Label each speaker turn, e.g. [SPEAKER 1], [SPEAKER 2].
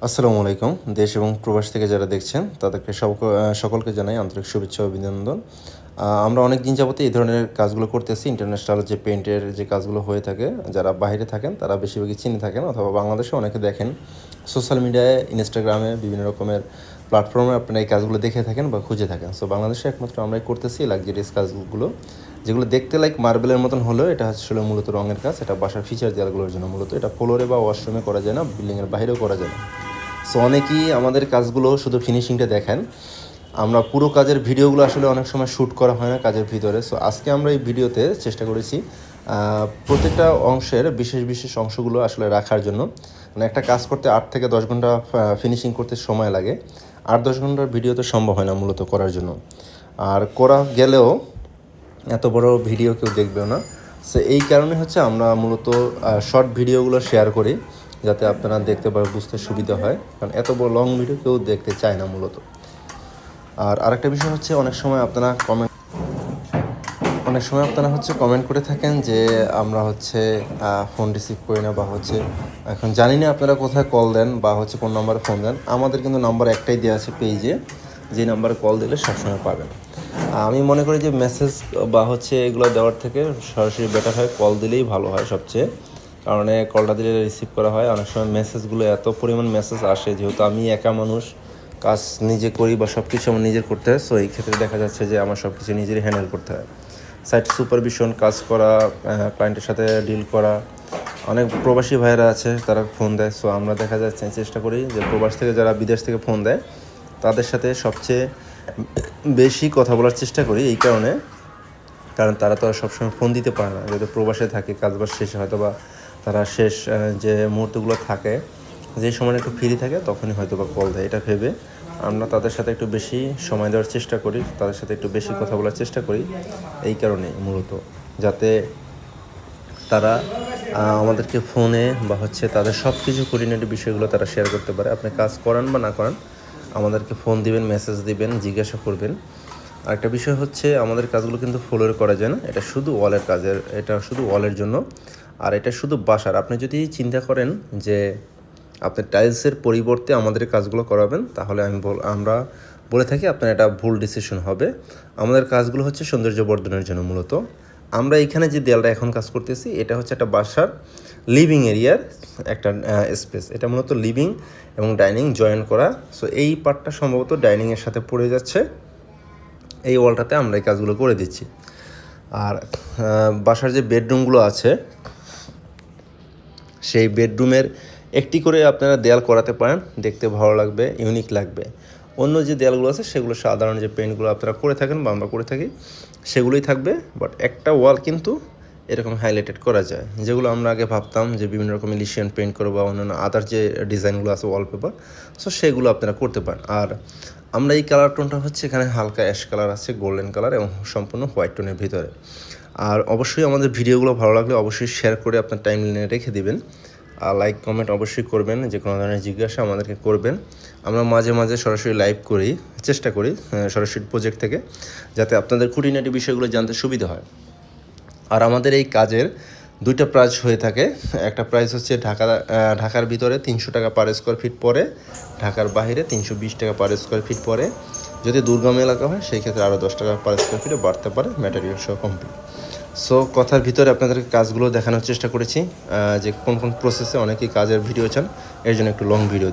[SPEAKER 1] আসসালামু আলাইকুম। দেশ এবং প্রবাস থেকে যারা দেখছেন তাদেরকে সকলকে জানাই আন্তরিক শুভেচ্ছা ও অভিনন্দন। আমরা অনেক দিন যাবতই এই ধরনের কাজগুলো করতেছি। ইন্টারন্যাশনাল যে পেইন্টের যে কাজগুলো হয়ে থাকে, যারা বাইরে থাকেন তারা বেশিরভাগই চিনে থাকেন, অথবা বাংলাদেশে অনেকে দেখেন। সোশ্যাল মিডিয়ায়, ইনস্টাগ্রামে, বিভিন্ন রকমের প্ল্যাটফর্মে আপনারা এই কাজগুলো দেখে থাকেন বা খুঁজে থাকেন। সো বাংলাদেশে একমাত্র আমরাই করতেছি লাক্সারিয়াস কাজগুলো, যেগুলো দেখতে লাইক মার্বেলের মতন হলেও এটা আসলে মূলত রঙের কাজ। এটা বাসার ফিচার দেওয়ালগুলোর জন্য মূলত। এটা ফ্লোরে বা ওয়াশরুমে করা যায় না, বিল্ডিংয়ের বাইরেও করা যায় না। সো অনেকেই আমাদের কাজগুলো শুধু ফিনিশিংটা দেখেন, আমরা পুরো কাজের ভিডিওগুলো আসলে অনেক সময় শ্যুট করা হয় না কাজের ভিতরে। সো আজকে আমরা এই ভিডিওতে চেষ্টা করেছি প্রত্যেকটা অংশের বিশেষ বিশেষ অংশগুলো আসলে রাখার জন্য। মানে একটা কাজ করতে 8 থেকে 10 ঘন্টা ফিনিশিং করতে সময় লাগে। 8-10 ঘন্টার ভিডিও তো সম্ভব হয় না মূলত করার জন্য, আর করা গেলেও এত বড় ভিডিও কেউ দেখবেও না। সো এই কারণে হচ্ছে আমরা মূলত শর্ট ভিডিওগুলো শেয়ার করি, যাতে আপনারা দেখতে বা বুঝতে সুবিধা হয়, কারণ এত বড় লং ভিডিও কেউ দেখতে চায় না মূলত। আর আরেকটা বিষয় হচ্ছে, অনেক সময় আপনারা কমেন্ট করে থাকেন যে আমরা হচ্ছে ফোন রিসিভ করি না, বা হচ্ছে এখন জানি না আপনারা কোথায় কল দেন বা হচ্ছে কোন নাম্বারে ফোন দেন। আমাদের কিন্তু নাম্বার একটাই দেওয়া আছে পেজে, যে নাম্বারে কল দিলে সবসময় পাবেন। আমি মনে করি যে মেসেজ বা হচ্ছে এগুলো দেওয়ার থেকে সরাসরি বেটার হয়, কল দিলেই ভালো হয় সবচেয়ে। কারণ কলটা দিলে রিসিভ করা হয়। অনেক সময় মেসেজগুলো এত পরিমাণ মেসেজ আসে, যেহেতু আমি একা মানুষ, কাজ নিজে করি বা সব কিছু আমার নিজের করতে হয়। সো এই ক্ষেত্রে দেখা যাচ্ছে যে আমার সব কিছু নিজেরই হ্যান্ডেল করতে হয়। সাইট সুপারভিশন কাজ করা, ক্লায়েন্টের সাথে ডিল করা। অনেক প্রবাসী ভাইয়েরা আছে, তারা ফোন দেয়। সো আমরা দেখা যাচ্ছে চেষ্টা করি যে প্রবাস থেকে যারা বিদেশ থেকে ফোন দেয় তাদের সাথে সবচেয়ে বেশি কথা বলার চেষ্টা করি। এই কারণ তারা তো আর সবসময় ফোন দিতে পারে না, যেহেতু প্রবাসে থাকে, কাজবাজ শেষে হয়তো বা তারা শেষ যে মুহূর্তগুলো থাকে, যে সময় একটু ফ্রি থাকে, তখনই হয়তো বা কল দেয়। এটা ভেবে আমরা তাদের সাথে একটু বেশি সময় দেওয়ার চেষ্টা করি, তাদের সাথে একটু বেশি কথা বলার চেষ্টা করি। এই কারণেই মূলত, যাতে তারা আমাদেরকে ফোনে বা হচ্ছে তাদের সব কিছু কোঅর্ডিনেটিভ বিষয়গুলো তারা শেয়ার করতে পারে। আপনি কাজ করান বা না করান, আমাদেরকে ফোন দিবেন, মেসেজ দিবেন, জিজ্ঞাসা করবেন। আরেকটা বিষয় হচ্ছে, আমাদের কাজগুলো কিন্তু ফ্লোরে করা যায় না, এটা শুধু ওয়ালের কাজের, এটা শুধু ওয়ালের জন্য। আর এটা শুধু বাসার। আপনি যদি চিন্তা করেন যে আপনি টাইলসের পরিবর্তে আমাদের কাজগুলো করাবেন, তাহলে আমরা বলে থাকি আপনার এটা ভুল ডিসিশন হবে। আমাদের কাজগুলো হচ্ছে সৌন্দর্য বর্ধনের জন্য মূলত। আমরা এইখানে যে দেয়ালটা এখন কাজ করতেছি, এটা হচ্ছে একটা বাসার লিভিং এরিয়ার একটা স্পেস। এটা মূলত লিভিং এবং ডাইনিং জয়েন করা। সো এই পার্টটা সম্ভবত ডাইনিংয়ের সাথে পড়ে যাচ্ছে, এই ওয়ালটাতে আমরা এই কাজগুলো করে দিচ্ছি। আর বাসার যে বেডরুমগুলো আছে, সেই বেডরুমের একটি করে আপনারা দেয়াল করাতে পারেন, দেখতে ভালো লাগবে, ইউনিক লাগবে। অন্য যে দেয়ালগুলো আছে সেগুলো সাধারণ যে পেন্টগুলো আপনারা করে থাকেন বা আমরা করে থাকি, সেগুলোই থাকবে। বাট একটা ওয়াল কিন্তু এরকম হাইলাইটেড করা যায়, যেগুলো আমরা আগে ভাবতাম যে বিভিন্ন রকম ইলিশিয়ান পেন্ট করবো বা অন্যান্য আদার যে ডিজাইনগুলো আছে ওয়ালপেপার, সো সেগুলো আপনারা করতে পারেন। আর আমরা এই কালার টোনটা হচ্ছে, এখানে হালকা অ্যাশ কালার আছে, গোল্ডেন কালার এবং সম্পূর্ণ হোয়াইট টোনের ভিতরে। আর অবশ্যই আমাদের ভিডিওগুলো ভালো লাগলে অবশ্যই শেয়ার করে আপনার টাইমলাইনে রেখে দিবেন। আর লাইক কমেন্ট অবশ্যই করবেন, যে কোনো ধরনের জিজ্ঞাসা আমাদেরকে করবেন। আমরা মাঝে মাঝে সরাসরি লাইভ করি, চেষ্টা করি সরাসরি প্রজেক্ট থেকে, যাতে আপনাদের খুঁটিনাটি বিষয়গুলো জানতে সুবিধা হয়। আর আমাদের এই কাজের দুইটা প্রাইস হয়ে থাকে। একটা প্রাইস হচ্ছে ঢাকার ভিতরে 300 টাকা পার স্কোয়ার ফিট পরে, ঢাকার বাইরে 320 টাকা পার স্কোয়ার ফিট পরে। যদি দুর্গম এলাকা হয় সেই ক্ষেত্রে আরও 10 টাকা পার স্কোয়ার ফিটে বাড়তে পারে, ম্যাটেরিয়াল সহ কমপ্লিট। সো কথার ভিতরে আপনাদেরকে কাজগুলো দেখানোর চেষ্টা করেছি, যে কোন কোন প্রসেসে অনেকেই কাজের ভিডিও চান, এর জন্য একটু লং ভিডিও দেওয়া।